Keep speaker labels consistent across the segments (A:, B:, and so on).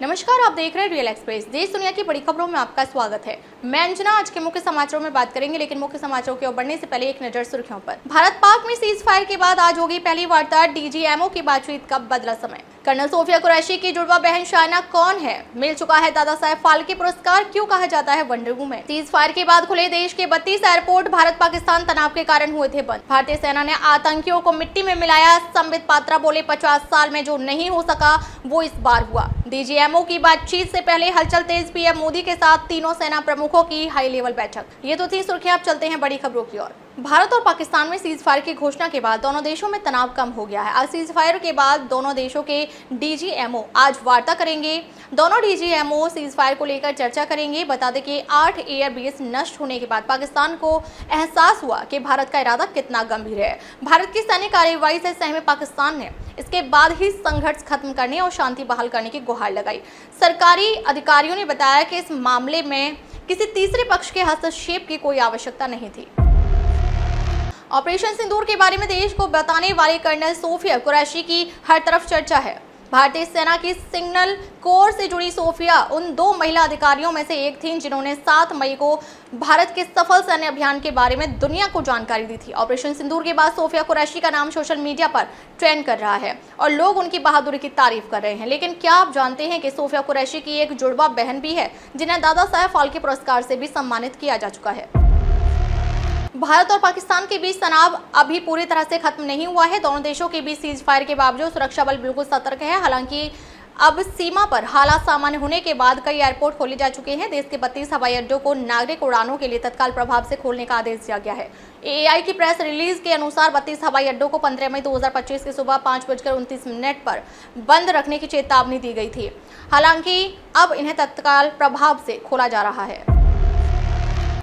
A: नमस्कार, आप देख रहे हैं रियल एक्सप्रेस। देश दुनिया की बड़ी खबरों में आपका स्वागत है। मैं अंजना। आज के मुख्य समाचारों में बात करेंगे, लेकिन मुख्य समाचारों की ओर बढ़ने से पहले एक नजर सुर्खियों पर। भारत पाक में सीज फायर के बाद आज होगी पहली वार्ता। डीजीएमओ की बातचीत का बदला समय। कर्नल सोफिया कुरैशी की जुड़वा बहन शायना कौन है? मिल चुका है दादा साहेब फाल्के पुरस्कार। क्यों कहा जाता है वंडर वुमन? सीज फायर के बाद खुले देश के 32 एयरपोर्ट भारत पाकिस्तान तनाव के कारण हुए थे बंद। भारतीय सेना ने आतंकियों को मिट्टी में मिलाया। संबित पात्रा बोले 50 साल में जो नहीं हो सका वो इस बार हुआ। डीजीएमओ की बातचीत से पहले हलचल तेज। पीएम मोदी के साथ तीनों सेना प्रमुखों की हाई लेवल बैठक। ये तो थी सुर्खियां। अब चलते हैं बड़ी खबरों की ओर। भारत और पाकिस्तान में सीज फायर की घोषणा के बाद दोनों देशों में तनाव कम हो गया है। आज सीज फायर के बाद दोनों देशों के डीजीएमओ आज वार्ता करेंगे। दोनों डीजीएमओ सीज फायर को लेकर चर्चा करेंगे। बता दें कि 8 एयरबेस नष्ट होने के बाद पाकिस्तान को एहसास हुआ कि भारत का इरादा कितना गंभीर है। भारत की सैन्य कार्रवाई से सहमे पाकिस्तान ने इसके बाद ही संघर्ष खत्म करने और शांति बहाल करने की गुहार लगाई। सरकारी अधिकारियों ने बताया कि इस मामले में किसी तीसरे पक्ष के हस्तक्षेप की कोई आवश्यकता नहीं थी। ऑपरेशन सिंदूर के बारे में देश को बताने वाले कर्नल सोफिया कुरैशी की हर तरफ चर्चा है। भारतीय सेना की सिग्नल कोर से जुड़ी सोफिया उन 2 महिला अधिकारियों में से एक थीं जिन्होंने 7 मई को भारत के सफल सैन्य अभियान के बारे में दुनिया को जानकारी दी थी। ऑपरेशन सिंदूर के बाद सोफिया कुरैशी का नाम सोशल मीडिया पर ट्रेंड कर रहा है और लोग उनकी बहादुरी की तारीफ कर रहे हैं। लेकिन क्या आप जानते हैं कि सोफिया कुरैशी की एक जुड़वा बहन भी है जिन्हें दादा साहेब फाल्के पुरस्कार से भी सम्मानित किया जा चुका है। भारत और पाकिस्तान के बीच तनाव अभी पूरी तरह से खत्म नहीं हुआ है। दोनों देशों के बीच सीज फायर के बावजूद सुरक्षा बल बिल्कुल सतर्क है। हालांकि अब सीमा पर हालात सामान्य होने के बाद कई एयरपोर्ट खोले जा चुके हैं। देश के 32 हवाई अड्डों को नागरिक उड़ानों के लिए तत्काल प्रभाव से खोलने का आदेश दिया गया है। एएआई की प्रेस रिलीज के अनुसार 32 हवाई अड्डों को 15 मई 2025 की सुबह 5:29 पर बंद रखने की चेतावनी दी गई थी। हालांकि अब इन्हें तत्काल प्रभाव से खोला जा रहा है।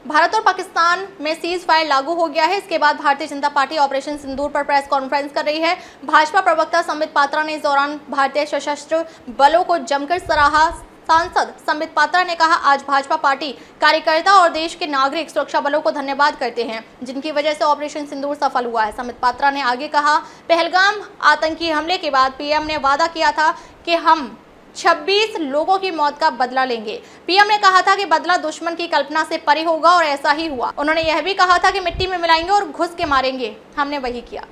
A: भारत और पाकिस्तान में सीज फायर लागू हो गया है। इसके बाद भारतीय जनता पार्टी ऑपरेशन सिंदूर पर प्रेस कॉन्फ्रेंस कर रही है। भाजपा प्रवक्ता संबित पात्रा ने इस दौरान भारतीय सशस्त्र बलों को जमकर सराहा। सांसद संबित पात्रा ने कहा, आज भाजपा पार्टी कार्यकर्ता और देश के नागरिक सुरक्षा बलों को धन्यवाद करते हैं जिनकी वजह से ऑपरेशन सिंदूर सफल हुआ है। संबित पात्रा ने आगे कहा, पहलगाम आतंकी हमले के बाद पीएम ने वादा किया था कि हम 26 लोगों की मौत का बदला लेंगे। पीएम ने कहा था कि बदला दुश्मन की कल्पना से परे होगा और ऐसा ही हुआ। उन्होंने यह भी कहा था कि मिट्टी में मिलाएंगे और घुस के मारेंगे। हमने वही किया।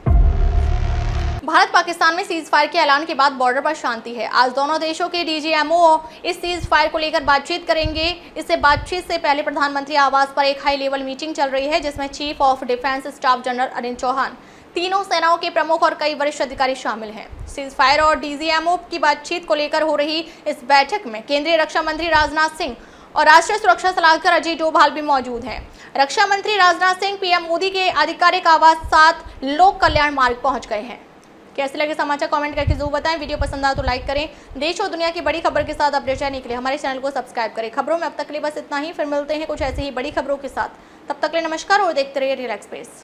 A: भारत पाकिस्तान में सीज फायर के ऐलान के बाद बॉर्डर पर शांति है। आज दोनों देशों के डीजीएमओ इस सीज फायर को लेकर बातचीत करेंगे। इससे बातचीत से पहले प्रधानमंत्री आवास पर एक हाई लेवल मीटिंग चल रही है जिसमें chief of defence staff general Anil Chauhan, तीनों सेनाओं के प्रमुख और कई वरिष्ठ अधिकारी शामिल हैं। सीज फायर और डीजीएमओ की बातचीत को लेकर हो रही इस बैठक में केंद्रीय रक्षा मंत्री राजनाथ सिंह और राष्ट्रीय सुरक्षा सलाहकार अजीत डोभाल भी मौजूद हैं। रक्षा मंत्री राजनाथ सिंह पीएम मोदी के आधिकारिक आवास 7 लोक कल्याण मार्ग पहुंच गए हैं। कैसे लगे समाचार कमेंट करके जरूर बताएं। वीडियो पसंद आए तो लाइक करें। देश और दुनिया की बड़ी खबर के साथ अपडेट रहने के लिए हमारे चैनल को सब्सक्राइब करें। खबरों में अब तक के लिए बस इतना ही। फिर मिलते हैं कुछ ऐसी ही बड़ी खबरों के साथ। तब तक के लिए नमस्कार और देखते रहिए रियल एक्सप्रेस।